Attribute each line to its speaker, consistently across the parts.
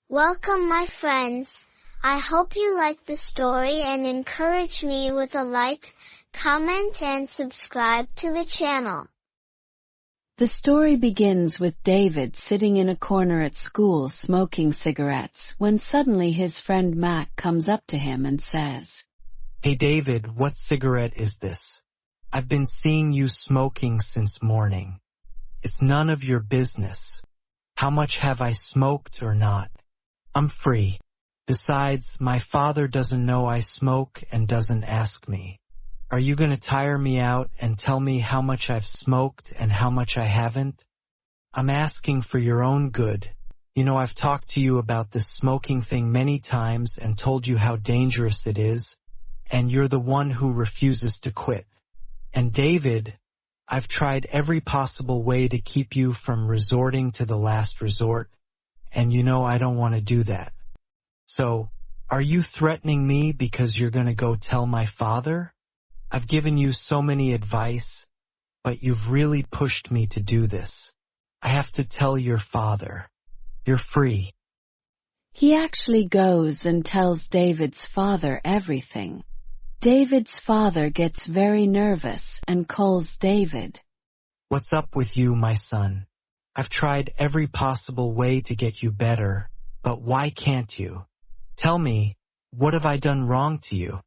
Speaker 1: Welcome my friends. I hope you like the story and encourage me with a like, comment and subscribe to the channel.
Speaker 2: The story begins with David sitting in a corner at school smoking cigarettes when suddenly his friend Mac comes up to him and says,
Speaker 3: "Hey David, what cigarette is this? I've been seeing you smoking since morning. It's none of your business. How much have I smoked or not? I'm free. Besides, my father doesn't know I smoke and doesn't ask me. Are you going to tire me out and tell me how much I've smoked and how much I haven't? I'm asking for your own good. You know, I've talked to you about this smoking thing many times and told you how dangerous it is, and you're the one who refuses to quit. And David, I've tried every possible way to keep you from resorting to the last resort, and you know I don't want to do that. So, are you threatening me because you're going to go tell my father? I've given you so many advice, but you've really pushed me to do this. I have to tell your father. You're free."
Speaker 2: He actually goes and tells David's father everything. David's father gets very nervous and calls David.
Speaker 3: "What's up with you, my son? I've tried every possible way to get you better, but why can't you? Tell me, what have I done wrong to you?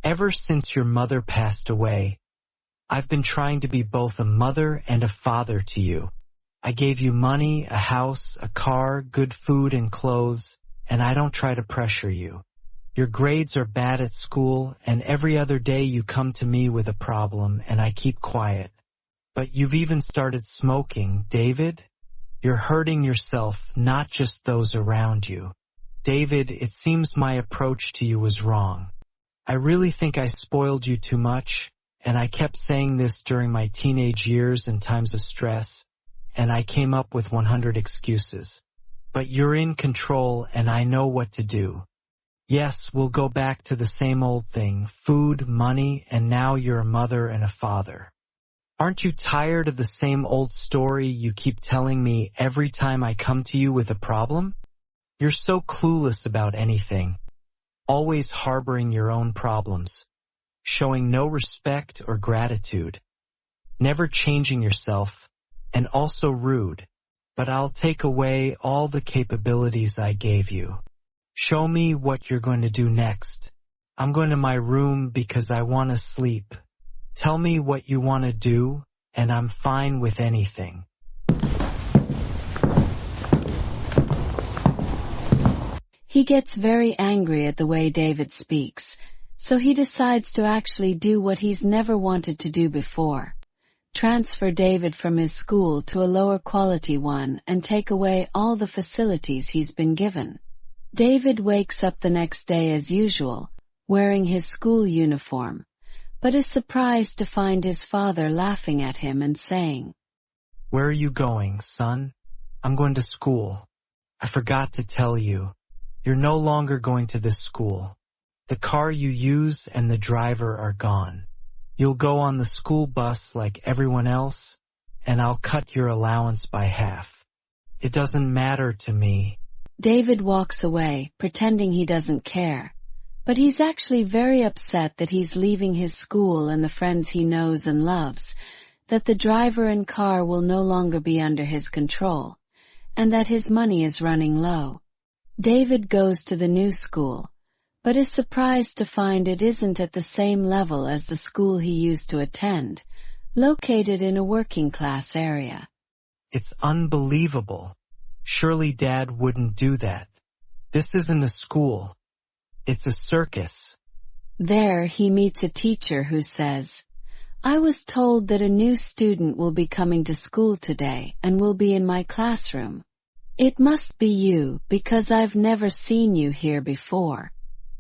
Speaker 3: Ever since your mother passed away, I've been trying to be both a mother and a father to you. I gave you money, a house, a car, good food and clothes, and I don't try to pressure you. Your grades are bad at school, and every other day you come to me with a problem, and I keep quiet. But you've even started smoking, David? You're hurting yourself, not just those around you. David, it seems my approach to you was wrong. I really think I spoiled you too much, and I kept saying this during my teenage years and times of stress, and I came up with 100 excuses. But you're in control, and I know what to do. Yes, we'll go back to the same old thing, food, money, and now you're a mother and a father. Aren't you tired of the same old story you keep telling me every time I come to you with a problem? You're so clueless about anything, always harboring your own problems, showing no respect or gratitude, never changing yourself, and also rude. But I'll take away all the capabilities I gave you. Show me what you're going to do next. I'm going to my room because I want to sleep. Tell me what you want to do, and I'm fine with anything."
Speaker 2: He gets very angry at the way David speaks, so he decides to actually do what he's never wanted to do before. Transfer David from his school to a lower quality one and take away all the facilities he's been given. David wakes up the next day as usual, wearing his school uniform, but is surprised to find his father laughing at him and saying,
Speaker 3: "Where are you going, son?" "I'm going to school. I forgot to tell you. You're no longer going to this school. The car you use and the driver are gone. You'll go on the school bus like everyone else, and I'll cut your allowance by half. It doesn't matter to me."
Speaker 2: David walks away, pretending he doesn't care, but he's actually very upset that he's leaving his school and the friends he knows and loves, that the driver and car will no longer be under his control, and that his money is running low. David goes to the new school, but is surprised to find it isn't at the same level as the school he used to attend, located in a working-class area.
Speaker 3: "It's unbelievable. Surely Dad wouldn't do that. This isn't a school. It's a circus."
Speaker 2: There he meets a teacher who says, "I was told that a new student will be coming to school today and will be in my classroom. It must be you because I've never seen you here before.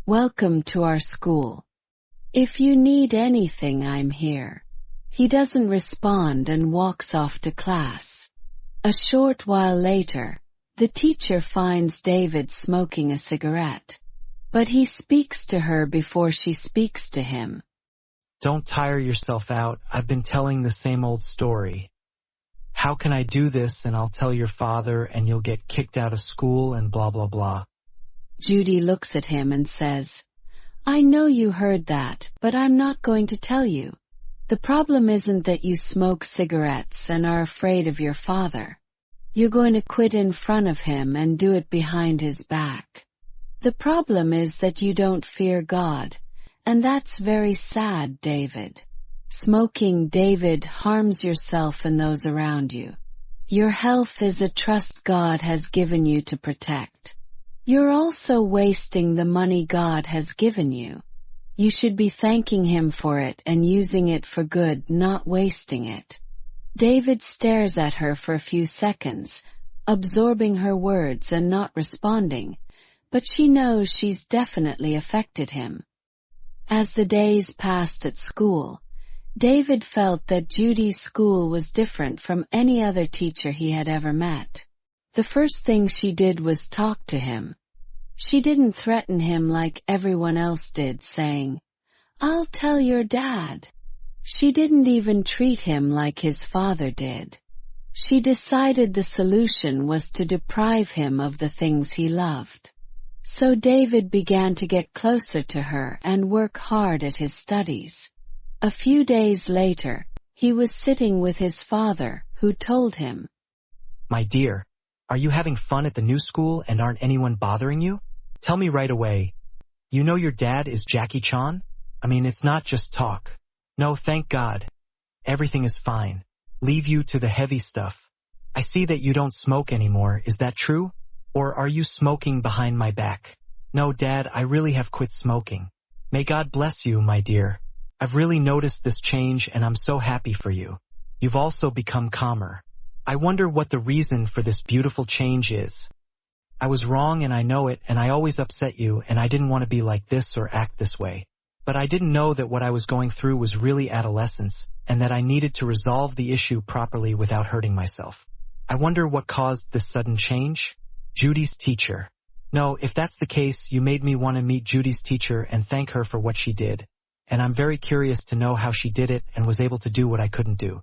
Speaker 2: Welcome to our school. If you need anything, I'm here." He doesn't respond and walks off to class. A short while later, the teacher finds David smoking a cigarette, but he speaks to her before she speaks to him.
Speaker 3: "Don't tire yourself out. I've been telling the same old story. How can I do this and I'll tell your father and you'll get kicked out of school and blah blah blah.
Speaker 2: Judy looks at him and says, I know you heard that, but I'm not going to tell you. The problem isn't that you smoke cigarettes and are afraid of your father. You're going to quit in front of him and do it behind his back. The problem is that you don't fear God, and that's very sad, David. Smoking, David, harms yourself and those around you. Your health is a trust God has given you to protect. You're also wasting the money God has given you. You should be thanking Him for it and using it for good, not wasting it. David stares at her for a few seconds, absorbing her words and not responding, but she knows she's definitely affected him. As the days passed at school, David felt that Judy's school was different from any other teacher he had ever met. The first thing she did was talk to him. She didn't threaten him like everyone else did, saying, I'll tell your dad. She didn't even treat him like his father did. She decided the solution was to deprive him of the things he loved. So David began to get closer to her and work hard at his studies. A few days later, he was sitting with his father, who told him,
Speaker 3: My dear, are you having fun at the new school and aren't anyone bothering you? Tell me right away. You know your dad is Jackie Chan? I mean, it's not just talk. No, thank God. Everything is fine. Leave you to the heavy stuff. I see that you don't smoke anymore, is that true? Or are you smoking behind my back? No, Dad, I really have quit smoking. May God bless you, my dear. I've really noticed this change and I'm so happy for you. You've also become calmer. I wonder what the reason for this beautiful change is. I was wrong and I know it, and I always upset you, and I didn't want to be like this or act this way. But I didn't know that what I was going through was really adolescence, and that I needed to resolve the issue properly without hurting myself. I wonder what caused this sudden change? Judy's teacher. No, if that's the case, you made me want to meet Judy's teacher and thank her for what she did. And I'm very curious to know how she did it and was able to do what I couldn't do.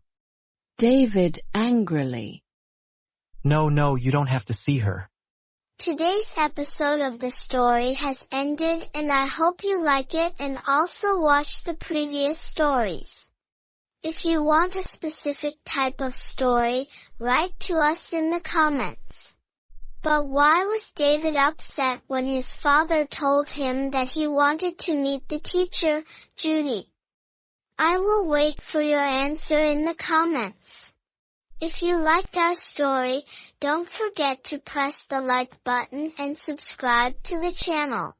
Speaker 2: David angrily.
Speaker 3: No, you don't have to see her.
Speaker 1: Today's episode of the story has ended, and I hope you like it and also watch the previous stories. If you want a specific type of story, write to us in the comments. But why was David upset when his father told him that he wanted to meet the teacher, Judy? I will wait for your answer in the comments. If you liked our story, don't forget to press the like button and subscribe to the channel.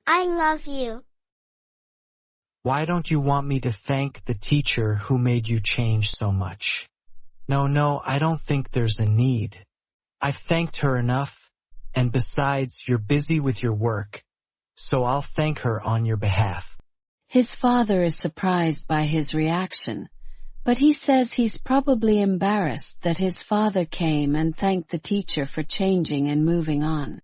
Speaker 1: I love you.
Speaker 3: Why don't you want me to thank the teacher who made you change so much? No, I don't think there's a need. I've thanked her enough, and besides, you're busy with your work, so I'll thank her on your behalf.
Speaker 2: His father is surprised by his reaction, but he says he's probably embarrassed that his father came and thanked the teacher for changing and moving on.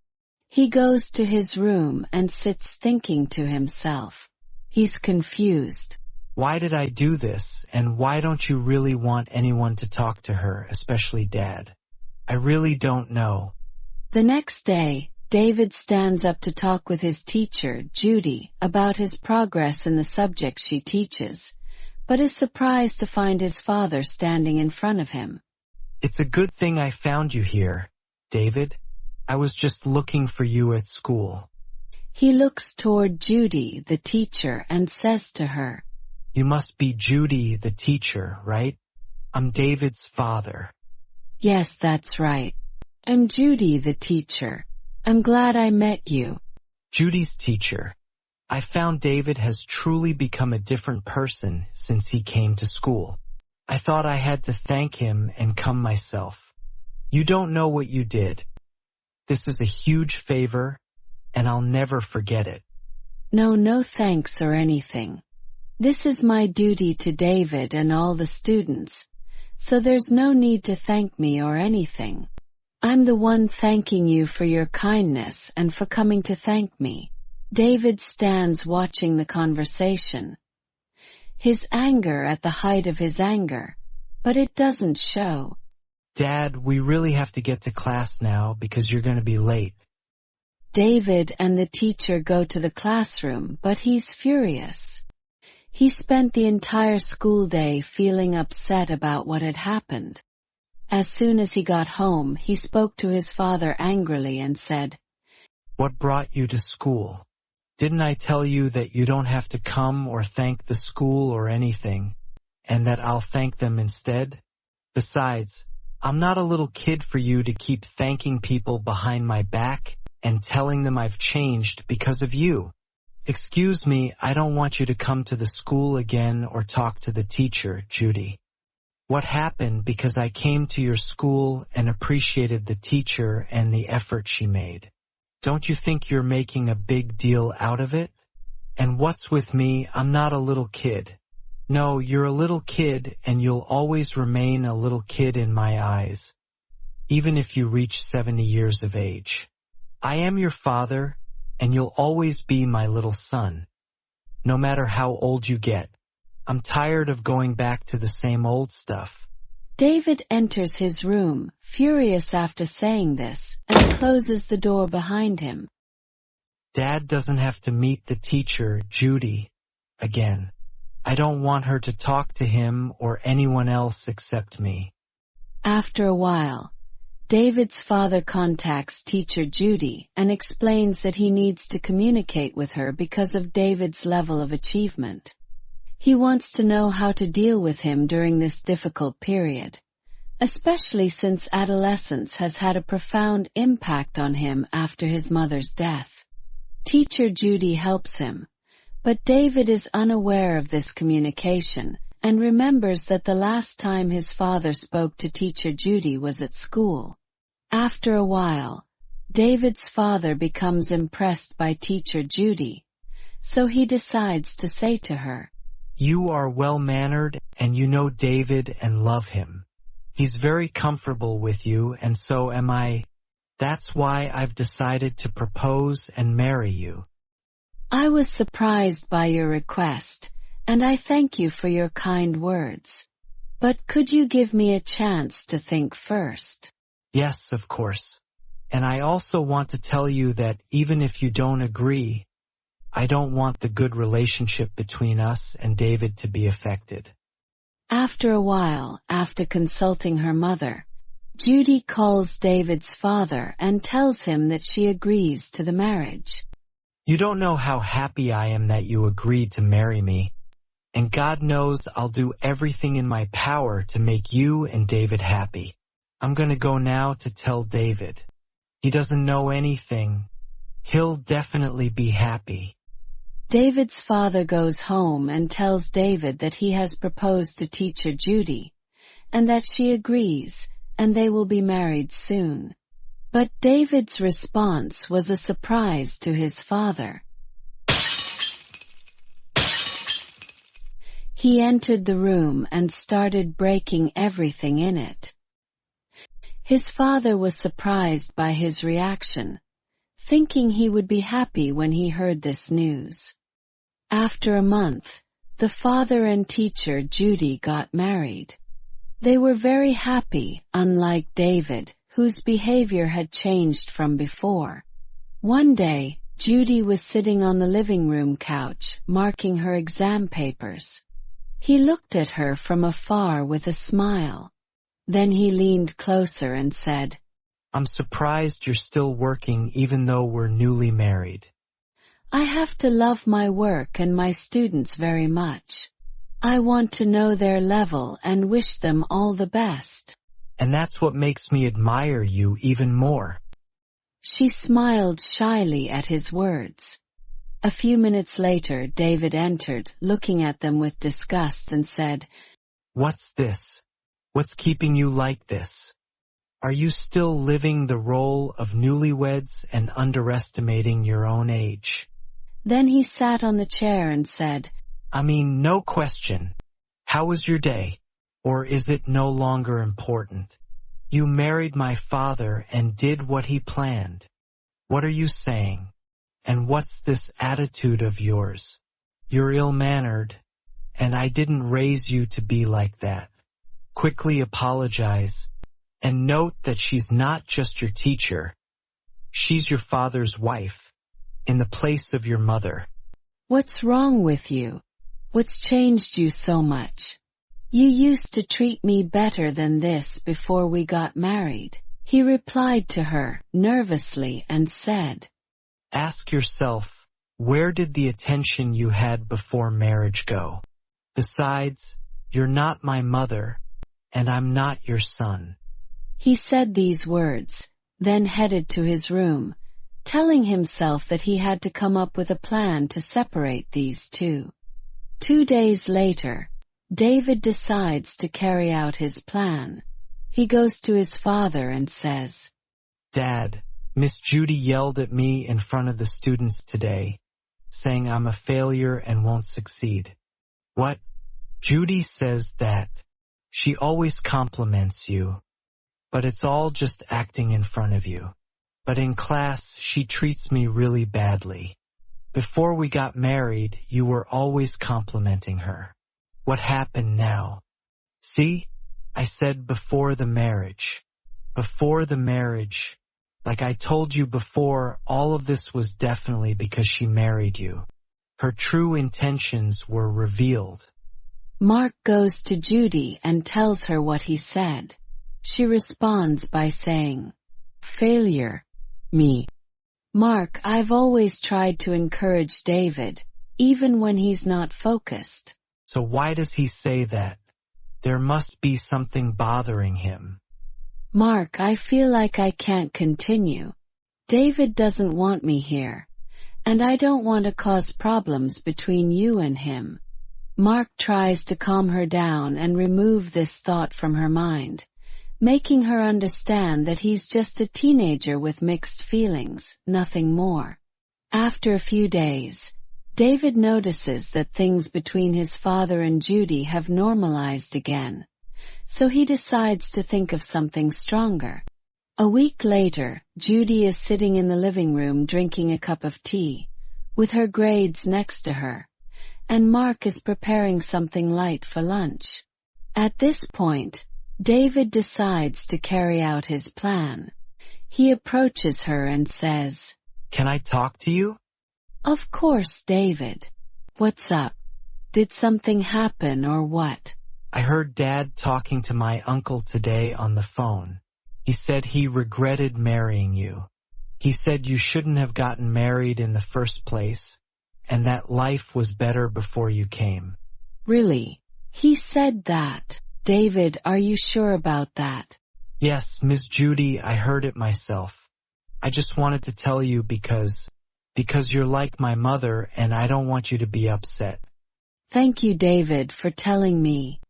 Speaker 2: He goes to his room and sits thinking to himself. He's confused.
Speaker 3: Why did I do this, and why don't you really want anyone to talk to her, especially Dad? I really don't know.
Speaker 2: The next day, David stands up to talk with his teacher, Judy, about his progress in the subject she teaches, but is surprised to find his father standing in front of him.
Speaker 3: It's a good thing I found you here, David. I was just looking for you at school.
Speaker 2: He looks toward Judy, the teacher, and says to her,
Speaker 3: You must be Judy, the teacher, right? I'm David's father.
Speaker 2: Yes, that's right. I'm Judy, the teacher. I'm glad I met you.
Speaker 3: Judy's teacher. I found David has truly become a different person since he came to school. I thought I had to thank him and come myself. You don't know what you did. This is a huge favor, and I'll never forget it.
Speaker 2: No thanks or anything. This is my duty to David and all the students, so there's no need to thank me or anything. I'm the one thanking you for your kindness and for coming to thank me. David stands watching the conversation. His anger at the height of his anger, but it doesn't show.
Speaker 3: Dad, we really have to get to class now because you're going to be late.
Speaker 2: David and the teacher go to the classroom, but he's furious. He spent the entire school day feeling upset about what had happened. As soon as he got home, he spoke to his father angrily and said,
Speaker 3: "What brought you to school? Didn't I tell you that you don't have to come or thank the school or anything, and that I'll thank them instead? Besides, I'm not a little kid for you to keep thanking people behind my back and telling them I've changed because of you. Excuse me, I don't want you to come to the school again or talk to the teacher, Judy. What happened because I came to your school and appreciated the teacher and the effort she made. Don't you think you're making a big deal out of it? And what's with me, I'm not a little kid. No, you're a little kid and you'll always remain a little kid in my eyes, even if you reach 70 years of age. I am your father and you'll always be my little son, no matter how old you get. I'm tired of going back to the same old stuff."
Speaker 2: David enters his room, furious after saying this, and closes the door behind him.
Speaker 3: Dad doesn't have to meet the teacher, Judy, again. I don't want her to talk to him or anyone else except me.
Speaker 2: After a while, David's father contacts teacher Judy and explains that he needs to communicate with her because of David's level of achievement. He wants to know how to deal with him during this difficult period, especially since adolescence has had a profound impact on him after his mother's death. Teacher Judy helps him, but David is unaware of this communication and remembers that the last time his father spoke to teacher Judy was at school. After a while, David's father becomes impressed by teacher Judy, so he decides to say to her,
Speaker 3: "You are well-mannered and you know David and love him. He's very comfortable with you and so am I. That's why I've decided to propose and marry you."
Speaker 2: "I was surprised by your request, and I thank you for your kind words. But could you give me a chance to think first?"
Speaker 3: "Yes, of course. And I also want to tell you that even if you don't agree, I don't want the good relationship between us and David to be affected."
Speaker 2: After a while, after consulting her mother, Judy calls David's father and tells him that she agrees to the marriage.
Speaker 3: "You don't know how happy I am that you agreed to marry me, and God knows I'll do everything in my power to make you and David happy. I'm going to go now to tell David. He doesn't know anything. He'll definitely be happy."
Speaker 2: David's father goes home and tells David that he has proposed to teacher Judy, and that she agrees, and they will be married soon. But David's response was a surprise to his father. He entered the room and started breaking everything in it. His father was surprised by his reaction, thinking he would be happy when he heard this news. After a month, the father and teacher Judy got married. They were very happy, unlike David, whose behavior had changed from before. One day, Judy was sitting on the living room couch, marking her exam papers. He looked at her from afar with a smile. Then he leaned closer and said,
Speaker 3: "I'm surprised you're still working even though we're newly married."
Speaker 2: "I have to love my work and my students very much. I want to know their level and wish them all the best."
Speaker 3: "And that's what makes me admire you even more."
Speaker 2: She smiled shyly at his words. A few minutes later, David entered, looking at them with disgust, and said,
Speaker 3: "What's this? What's keeping you like this? Are you still living the role of newlyweds and underestimating your own age?"
Speaker 2: Then he sat on the chair and said,
Speaker 3: "I mean, no question. How was your day? Or is it no longer important? You married my father and did what he planned. What are you saying? And what's this attitude of yours? You're ill-mannered, and I didn't raise you to be like that. quickly apologize, and note that she's not just your teacher. She's your father's wife, in the place of your mother.
Speaker 2: What's wrong with you? What's changed you so much? You used to treat me better than this before we got married. He replied to her, nervously, and said,
Speaker 3: Ask yourself, where did the attention you had before marriage go? Besides, you're not my mother, and I'm not your son.
Speaker 2: He said these words, then headed to his room, telling himself that he had to come up with a plan to separate these two. 2 days later, David decides to carry out his plan. He goes to his father and says,
Speaker 3: Dad, Miss Judy yelled at me in front of the students today, saying I'm a failure and won't succeed. What? Judy says that. She always compliments you, but it's all just acting in front of you. But in class, she treats me really badly. Before we got married, you were always complimenting her. What happened now? See? I said before the marriage. Before the marriage. Like I told you before, all of this was definitely because she married you. Her true intentions were revealed.
Speaker 2: Mark goes to Judy and tells her what he said. She responds by saying, Failure. Me. Mark, I've always tried to encourage David, even when he's not focused.
Speaker 3: So why does he say that? There must be something bothering him.
Speaker 2: Mark, I feel like I can't continue. David doesn't want me here, and I don't want to cause problems between you and him. Mark tries to calm her down and remove this thought from her mind, making her understand that he's just a teenager with mixed feelings, nothing more. After a few days, David notices that things between his father and Judy have normalized again, so he decides to think of something stronger. A week later, Judy is sitting in the living room drinking a cup of tea, with her grades next to her, and Mark is preparing something light for lunch. At this point, David decides to carry out his plan. He approaches her and says,
Speaker 3: Can I talk to you?
Speaker 2: Of course, David. What's up? Did something happen or what?
Speaker 3: I heard Dad talking to my uncle today on the phone. He said he regretted marrying you. He said you shouldn't have gotten married in the first place, and that life was better before you came.
Speaker 2: Really? He said that? David, are you sure about that?
Speaker 3: Yes, Miss Judy, I heard it myself. I just wanted to tell you because you're like my mother and I don't want you to be upset.
Speaker 2: Thank you, David, for telling me.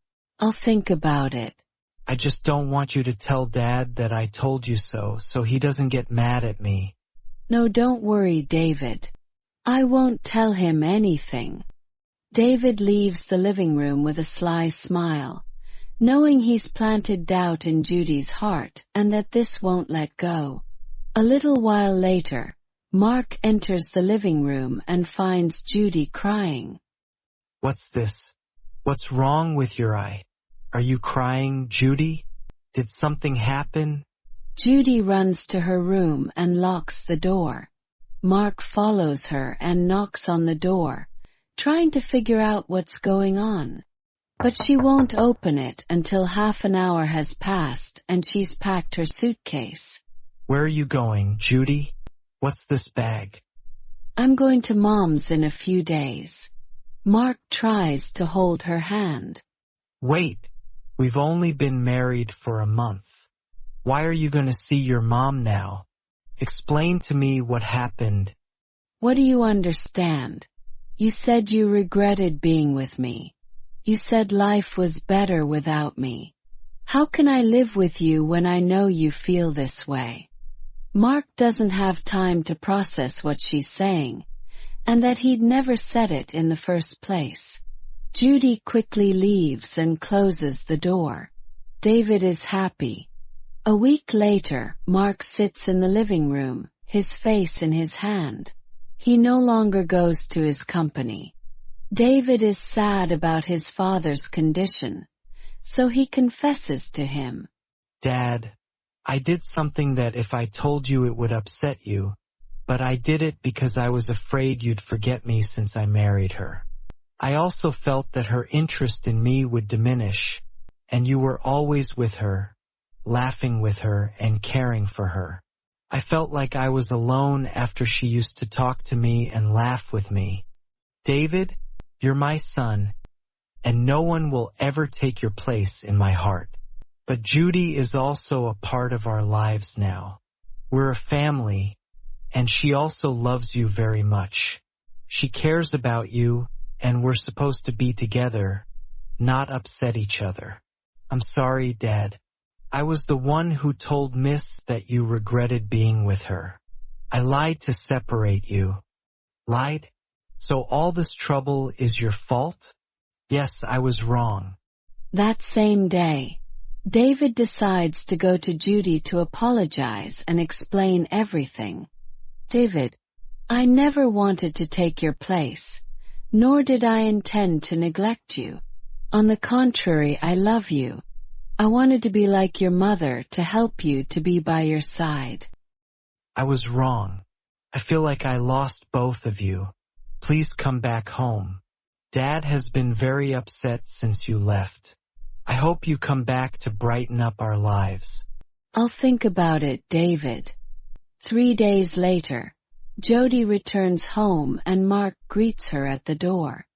Speaker 2: I'll think about it.
Speaker 3: I just don't want you to tell Dad that I told you so he doesn't get mad at me.
Speaker 2: No, don't worry, David. I won't tell him anything. David leaves the living room with a sly smile, knowing he's planted doubt in Judy's heart and that this won't let go. A little while later, Mark enters the living room and finds Judy crying.
Speaker 3: What's this? What's wrong with your eye? Are you crying, Judy? Did something happen?
Speaker 2: Judy runs to her room and locks the door. Mark follows her and knocks on the door, trying to figure out what's going on. But she won't open it until half an hour has passed and she's packed her suitcase.
Speaker 3: Where are you going, Judy? What's this bag?
Speaker 2: I'm going to Mom's in a few days. Mark tries to hold her hand.
Speaker 3: Wait, we've only been married for a month. Why are you going to see your mom now? Explain to me what happened.
Speaker 2: What do you understand? You said you regretted being with me. You said life was better without me. How can I live with you when I know you feel this way? Mark doesn't have time to process what she's saying, and that he'd never said it in the first place. Judy quickly leaves and closes the door. David is happy. A week later, Mark sits in the living room, his face in his hand. He no longer goes to his company. David is sad about his father's condition, so he confesses to him.
Speaker 3: Dad, I did something that if I told you it would upset you, but I did it because I was afraid you'd forget me since I married her. I also felt that her interest in me would diminish, and you were always with her, laughing with her and caring for her. I felt like I was alone after she used to talk to me and laugh with me. David, you're my son, and no one will ever take your place in my heart. But Judy is also a part of our lives now. We're a family, and she also loves you very much. She cares about you, and we're supposed to be together, not upset each other. I'm sorry, Dad. I was the one who told Miss that you regretted being with her. I lied to separate you. Lied? So all this trouble is your fault? Yes, I was wrong.
Speaker 2: That same day, David decides to go to Judy to apologize and explain everything. David, I never wanted to take your place, nor did I intend to neglect you. On the contrary, I love you. I wanted to be like your mother, to help you, to be by your side.
Speaker 3: I was wrong. I feel like I lost both of you. Please come back home. Dad has been very upset since you left. I hope you come back to brighten up our lives.
Speaker 2: I'll think about it, David. 3 days later, Jody returns home and Mark greets her at the door.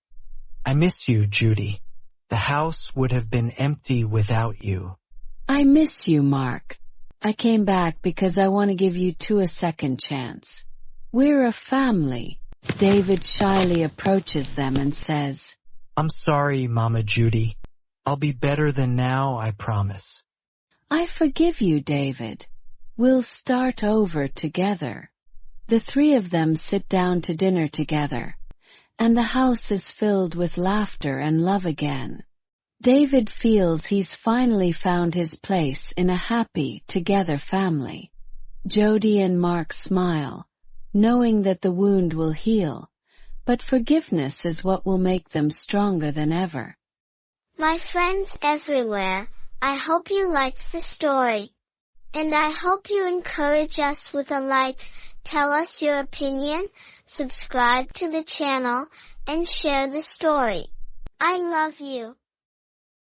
Speaker 3: I miss you, Judy. The house would have been empty without you.
Speaker 2: I miss you, Mark. I came back because I want to give you two a second chance. We're a family. David shyly approaches them and says,
Speaker 3: I'm sorry, Mama Judy. I'll be better than now, I promise.
Speaker 2: I forgive you, David. We'll start over together. The three of them sit down to dinner together, and the house is filled with laughter and love again. David feels he's finally found his place in a happy, together family. Jody and Mark smile, knowing that the wound will heal, but forgiveness is what will make them stronger than ever.
Speaker 1: My friends everywhere, I hope you liked the story. And I hope you encourage us with a like, tell us your opinion, subscribe to the channel, and share the story. I love you.